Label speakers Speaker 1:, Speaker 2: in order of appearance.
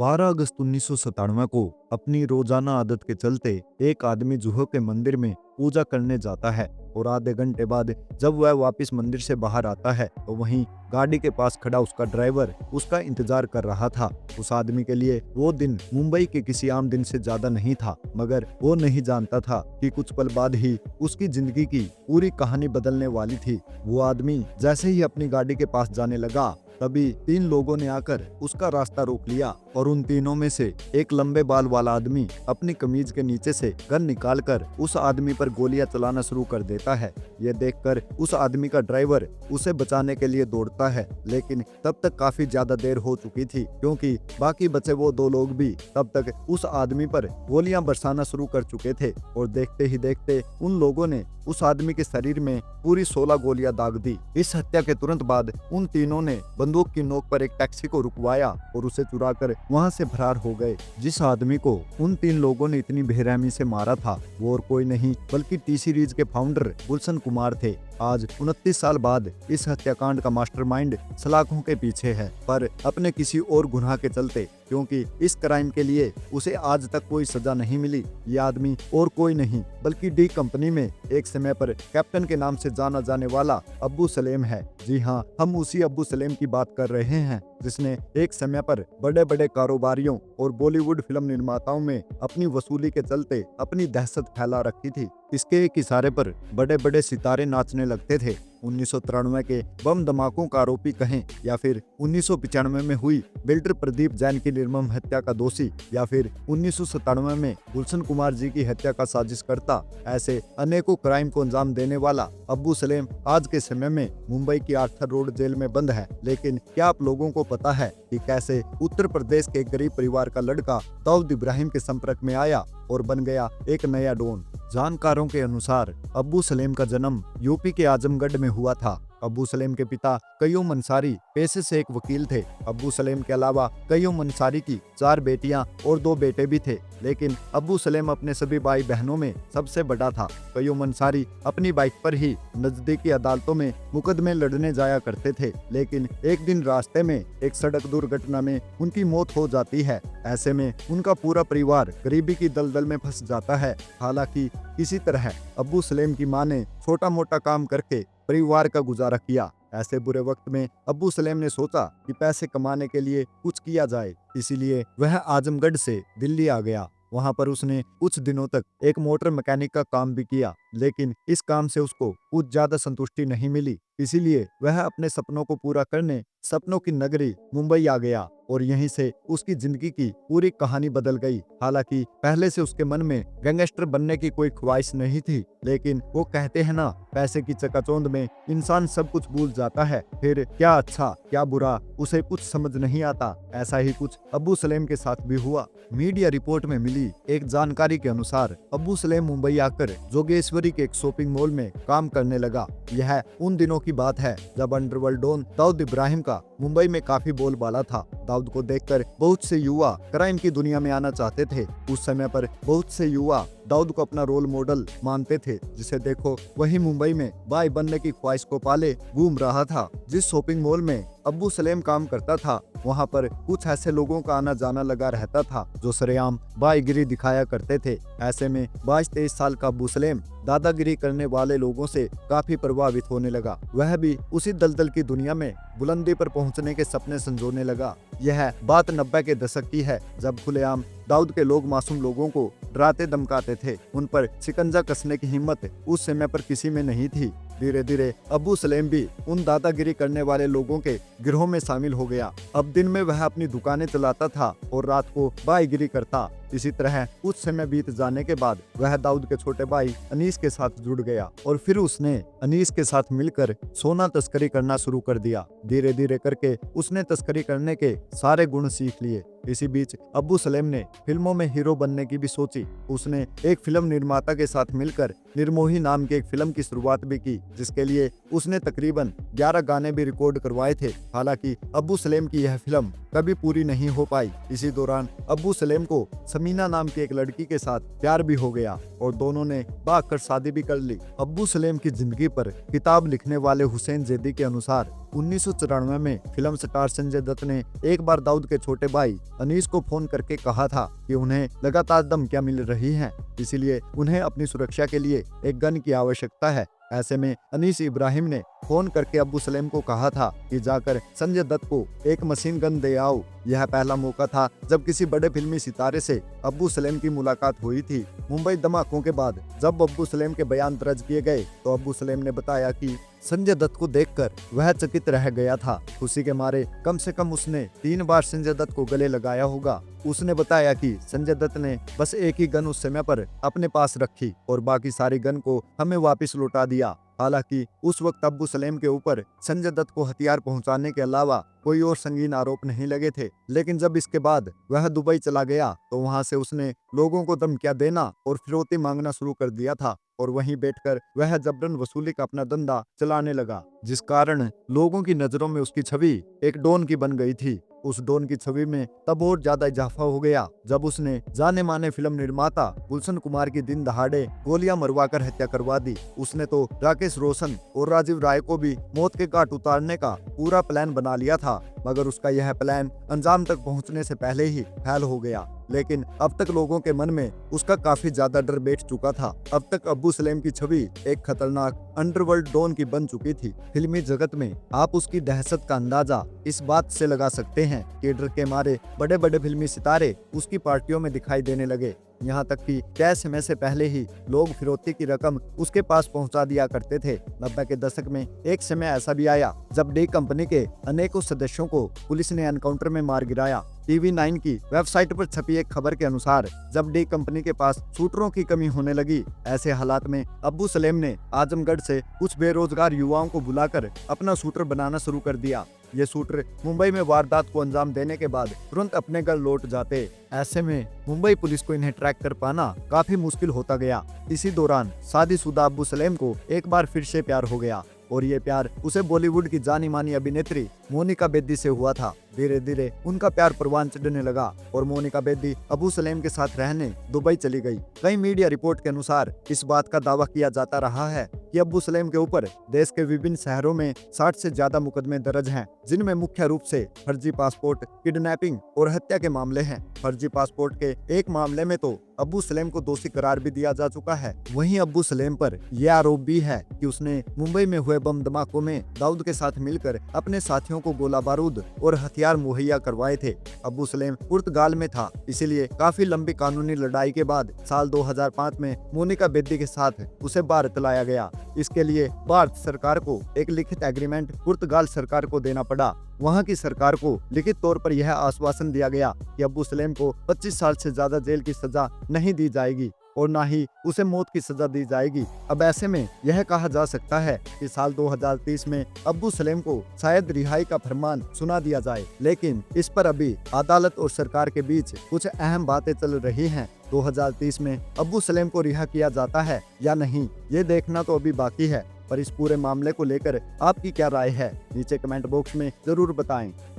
Speaker 1: 12 अगस्त 1997 को अपनी रोजाना आदत के चलते एक आदमी जुहू के मंदिर में पूजा करने जाता है और आधे घंटे बाद जब वह वापस मंदिर से बाहर आता है तो वहीं गाड़ी के पास खड़ा उसका ड्राइवर उसका इंतजार कर रहा था। उस आदमी के लिए वो दिन मुंबई के किसी आम दिन से ज्यादा नहीं था, मगर वो नहीं जानता था कि कुछ पल बाद ही उसकी जिंदगी की पूरी कहानी बदलने वाली थी। वो आदमी जैसे ही अपनी गाड़ी के पास जाने लगा तभी 3 लोगों ने आकर उसका रास्ता रोक लिया और उन तीनों में से एक लंबे बाल वाला आदमी अपनी कमीज के नीचे से गन निकालकर उस आदमी पर गोलियां चलाना शुरू कर देता है। यह देखकर उस आदमी का ड्राइवर उसे बचाने के लिए दौड़ता है, लेकिन तब तक काफी ज्यादा देर हो चुकी थी क्योंकि बाकी बचे वो 2 लोग भी तब तक उस आदमी पर गोलियां बरसाना शुरू कर चुके थे और देखते ही देखते उन लोगों ने उस आदमी के शरीर में पूरी 16 गोलियां दाग दी। इस हत्या के तुरंत बाद उन तीनों ने बंदूक की नोक पर एक टैक्सी को रुकवाया और उसे चुराकर वहां से फरार हो गए। जिस आदमी को उन 3 लोगों ने इतनी बेरहमी से मारा था वो और कोई नहीं बल्कि टी सीरीज के फाउंडर गुलशन कुमार थे। आज 29 साल बाद इस हत्याकांड का मास्टरमाइंड सलाखों के पीछे है, पर अपने किसी और गुनाह के चलते, क्योंकि इस क्राइम के लिए उसे आज तक कोई सजा नहीं मिली। ये आदमी और कोई नहीं बल्कि डी कंपनी में एक समय पर कैप्टन के नाम से जाना जाने वाला अब्बू सलेम है। जी हाँ, हम उसी अब्बू सलेम की बात कर रहे हैं जिसने एक समय पर बड़े बड़े कारोबारियों और बॉलीवुड फिल्म निर्माताओं में अपनी वसूली के चलते अपनी दहशत फैला रखी थी। इसके एक इशारे पर बड़े बड़े सितारे नाचने लगते थे। 1993 के बम धमाकों का आरोपी कहें या फिर 1995 में हुई बिल्डर प्रदीप जैन की निर्मम हत्या का दोषी या फिर 1997 में गुलशन कुमार जी की हत्या का साजिश करता, ऐसे अनेकों क्राइम को अंजाम देने वाला अब्बू सलेम आज के समय में मुंबई की आर्थर रोड जेल में बंद है। लेकिन क्या आप लोगों को पता है कि कैसे उत्तर प्रदेश के एक गरीब परिवार का लड़का दाऊद इब्राहिम के संपर्क में आया और बन गया एक नया डॉन। जानकारों के अनुसार अब्बू सलेम का जन्म यूपी के आजमगढ़ में हुआ था। अब्बू सलेम के पिता कयूम अंसारी पेशे से एक वकील थे। अब्बू सलेम के अलावा कयूम अंसारी की 4 बेटियां और 2 बेटे भी थे, लेकिन अब्बू सलेम अपने सभी भाई बहनों में सबसे बड़ा था। कयूम अंसारी अपनी बाइक पर ही नजदीकी अदालतों में मुकदमे लड़ने जाया करते थे, लेकिन एक दिन रास्ते में एक सड़क दुर्घटना में उनकी मौत हो जाती है। ऐसे में उनका पूरा परिवार गरीबी की दलदल में फंस जाता है। हालांकि किसी तरह अब्बू सलेम की मां ने छोटा मोटा काम करके परिवार का गुजारा किया। ऐसे बुरे वक्त में अब्बू सलेम ने सोचा कि पैसे कमाने के लिए कुछ किया जाए, इसीलिए वह आजमगढ़ से दिल्ली आ गया। वहां पर उसने कुछ दिनों तक एक मोटर मैकेनिक का काम भी किया, लेकिन इस काम से उसको कुछ ज्यादा संतुष्टि नहीं मिली। इसीलिए वह अपने सपनों को पूरा करने सपनों की नगरी मुंबई आ गया और यहीं से उसकी जिंदगी की पूरी कहानी बदल गई। हालांकि पहले से उसके मन में गैंगस्टर बनने की कोई ख्वाहिश नहीं थी, लेकिन वो कहते हैं ना, पैसे की चकाचौंध में इंसान सब कुछ भूल जाता है, फिर क्या अच्छा क्या बुरा उसे कुछ समझ नहीं आता। ऐसा ही कुछ अब्बू सलेम के साथ भी हुआ। मीडिया रिपोर्ट में मिली एक जानकारी के अनुसार अब्बू सलेम मुंबई आकर जोगेश्वरी के एक शॉपिंग मॉल में काम करने लगा। यह उन दिनों की बात है जब अंडरवर्ल्ड डॉन दाऊद इब्राहिम का मुंबई में काफी बोलबाला था। दाऊद को देखकर बहुत से युवा क्राइम की दुनिया में आना चाहते थे। उस समय पर बहुत से युवा दाऊद को अपना रोल मॉडल मानते थे, जिसे देखो वही मुंबई में बाई बनने की ख्वाहिश को पाले घूम रहा था। जिस शॉपिंग मॉल में अब्बू सलेम काम करता था वहां पर कुछ ऐसे लोगों का आना जाना लगा रहता था जो सरेआम बाईगिरी दिखाया करते थे। ऐसे में 22-23 साल का अब्बू सलेम दादागिरी करने वाले लोगों से काफी प्रभावित होने लगा। वह भी उसी दलदल की दुनिया में बुलंदी पर पहुंचने के सपने संजोने लगा। यह बात 90 के दशक की है जब खुलेआम दाऊद के लोग मासूम लोगों को डराते धमकाते थे। उन पर शिकंजा कसने की हिम्मत उस समय पर किसी में नहीं थी। धीरे धीरे अब्बू सलेम भी उन दादागिरी करने वाले लोगों के गिरोह में शामिल हो गया। अब दिन में वह अपनी दुकानें चलाता था और रात को बाईगिरी करता। इसी तरह कुछ समय बीत जाने के बाद वह दाऊद के छोटे भाई अनीस के साथ जुड़ गया और फिर उसने अनीस के साथ मिलकर सोना तस्करी करना शुरू कर दिया। धीरे धीरे करके उसने तस्करी करने के सारे गुण सीख लिए। इसी बीच अब्बू सलेम ने फिल्मों में हीरो बनने की भी सोची। उसने एक फिल्म निर्माता के साथ मिलकर निर्मोही नाम की एक फिल्म की शुरुआत भी की, जिसके लिए उसने तकरीबन 11 गाने भी रिकॉर्ड करवाए थे। हालांकि अब्बू सलेम की यह फिल्म कभी पूरी नहीं हो पाई। इसी दौरान अब्बू सलेम को समीना नाम की एक लड़की के साथ प्यार भी हो गया और दोनों ने भाग कर शादी भी कर ली। अब्बू सलेम की जिंदगी पर किताब लिखने वाले हुसैन जैदी के अनुसार 1994 में फिल्म स्टार संजय दत्त ने एक बार दाऊद के छोटे भाई अनीस को फोन करके कहा था कि उन्हें लगातार धमकियां मिल रही हैं, इसीलिए उन्हें अपनी सुरक्षा के लिए एक गन की आवश्यकता है। ऐसे में अनीस इब्राहिम ने फोन करके अब्बू सलेम को कहा था कि जाकर संजय दत्त को एक मशीन गन दे आओ। यह पहला मौका था जब किसी बड़े फिल्मी सितारे से अब्बू सलेम की मुलाकात हुई थी। मुंबई धमाकों के बाद जब अब्बू सलेम के बयान दर्ज किए गए तो अब्बू सलेम ने बताया कि संजय दत्त को देखकर वह चकित रह गया था। खुशी के मारे कम से कम उसने 3 बार संजय दत्त को गले लगाया होगा। उसने बताया कि संजय दत्त ने बस एक ही गन उस समय पर अपने पास रखी और बाकी सारी गन को हमें वापस लौटा दिया। हालांकि उस वक्त अब्बू सलेम के ऊपर संजय दत्त को हथियार पहुंचाने के अलावा कोई और संगीन आरोप नहीं लगे थे, लेकिन जब इसके बाद वह दुबई चला गया तो वहां से उसने लोगों को धमकियां देना और फिरौती मांगना शुरू कर दिया था और वहीं बैठकर वह जबरन वसूली का अपना धंधा चलाने लगा, जिस कारण लोगों की नजरों में उसकी छवि एक डॉन की बन गई थी। उस डॉन की छवि में तब और ज्यादा इजाफा हो गया जब उसने जाने माने फिल्म निर्माता गुलशन कुमार की दिन दहाड़े गोलियां मरवाकर हत्या करवा दी। उसने तो राकेश रोशन और राजीव राय को भी मौत के घाट उतारने का पूरा प्लान बना लिया था, मगर उसका यह प्लान अंजाम तक पहुंचने से पहले ही फेल हो गया। लेकिन अब तक लोगों के मन में उसका काफी ज्यादा डर बैठ चुका था। अब तक अब्बू सलेम की छवि एक खतरनाक अंडरवर्ल्ड डॉन की बन चुकी थी। फिल्मी जगत में आप उसकी दहशत का अंदाजा इस बात से लगा सकते हैं कि डर के मारे बड़े बड़े फिल्मी सितारे उसकी पार्टियों में दिखाई देने लगे। यहाँ तक कि तय समय से पहले ही लोग फिरौती की रकम उसके पास पहुंचा दिया करते थे। 90 के दशक में एक समय ऐसा भी आया जब डी कंपनी के अनेकों सदस्यों को पुलिस ने एनकाउंटर में मार गिराया। टीवी 9 की वेबसाइट पर छपी एक खबर के अनुसार जब डी कंपनी के पास शूटरों की कमी होने लगी, ऐसे हालात में अब्बू सलेम ने आजमगढ़ से कुछ बेरोजगार युवाओं को बुलाकर अपना शूटर बनाना शुरू कर दिया। ये शूटर मुंबई में वारदात को अंजाम देने के बाद तुरंत अपने घर लौट जाते। ऐसे में मुंबई पुलिस को इन्हें ट्रैक कर पाना काफी मुश्किल होता गया। इसी दौरान शादीशुदा अब्बू सलेम को एक बार फिर से प्यार हो गया और ये प्यार उसे बॉलीवुड की जानी मानी अभिनेत्री मोनिका बेदी से हुआ था। धीरे धीरे उनका प्यार परवान चढ़ने लगा और मोनिका बेदी अब्बू सलेम के साथ रहने दुबई चली गई। कई मीडिया रिपोर्ट के अनुसार इस बात का दावा किया जाता रहा है कि अब्बू सलेम के ऊपर देश के विभिन्न शहरों में 60 से ज्यादा मुकदमे दर्ज हैं, जिनमें मुख्य रूप से फर्जी पासपोर्ट, किडनैपिंग और हत्या के मामले हैं। फर्जी पासपोर्ट के एक मामले में तो अब्बू सलेम को दोषी करार भी दिया जा चुका है। वहीं अब्बू सलेम पर यह आरोप भी है कि उसने मुंबई में हुए बम धमाकों में दाऊद के साथ मिलकर अपने साथियों को गोला बारूद और हथियार मुहैया करवाए थे। अब्बू सलेम पुर्तगाल में था, इसीलिए काफी लंबी कानूनी लड़ाई के बाद साल 2005 में मोनिका बेदी के साथ उसे भारत लाया गया। इसके लिए भारत सरकार को एक लिखित एग्रीमेंट पुर्तगाल सरकार को देना पड़ा। वहां की सरकार को लिखित तौर पर यह आश्वासन दिया गया कि अब्बू सलेम को 25 साल से ज्यादा जेल की सजा नहीं दी जाएगी और न ही उसे मौत की सजा दी जाएगी। अब ऐसे में यह कहा जा सकता है कि साल 2030 में अब्बू सलेम को शायद रिहाई का फरमान सुना दिया जाए, लेकिन इस पर अभी अदालत और सरकार के बीच कुछ अहम बातें चल रही हैं। 2030 में अब्बू सलेम को रिहा किया जाता है या नहीं, ये देखना तो अभी बाकी है। पर इस पूरे मामले को लेकर आपकी क्या राय है, नीचे कमेंट बॉक्स में जरूर बताएं।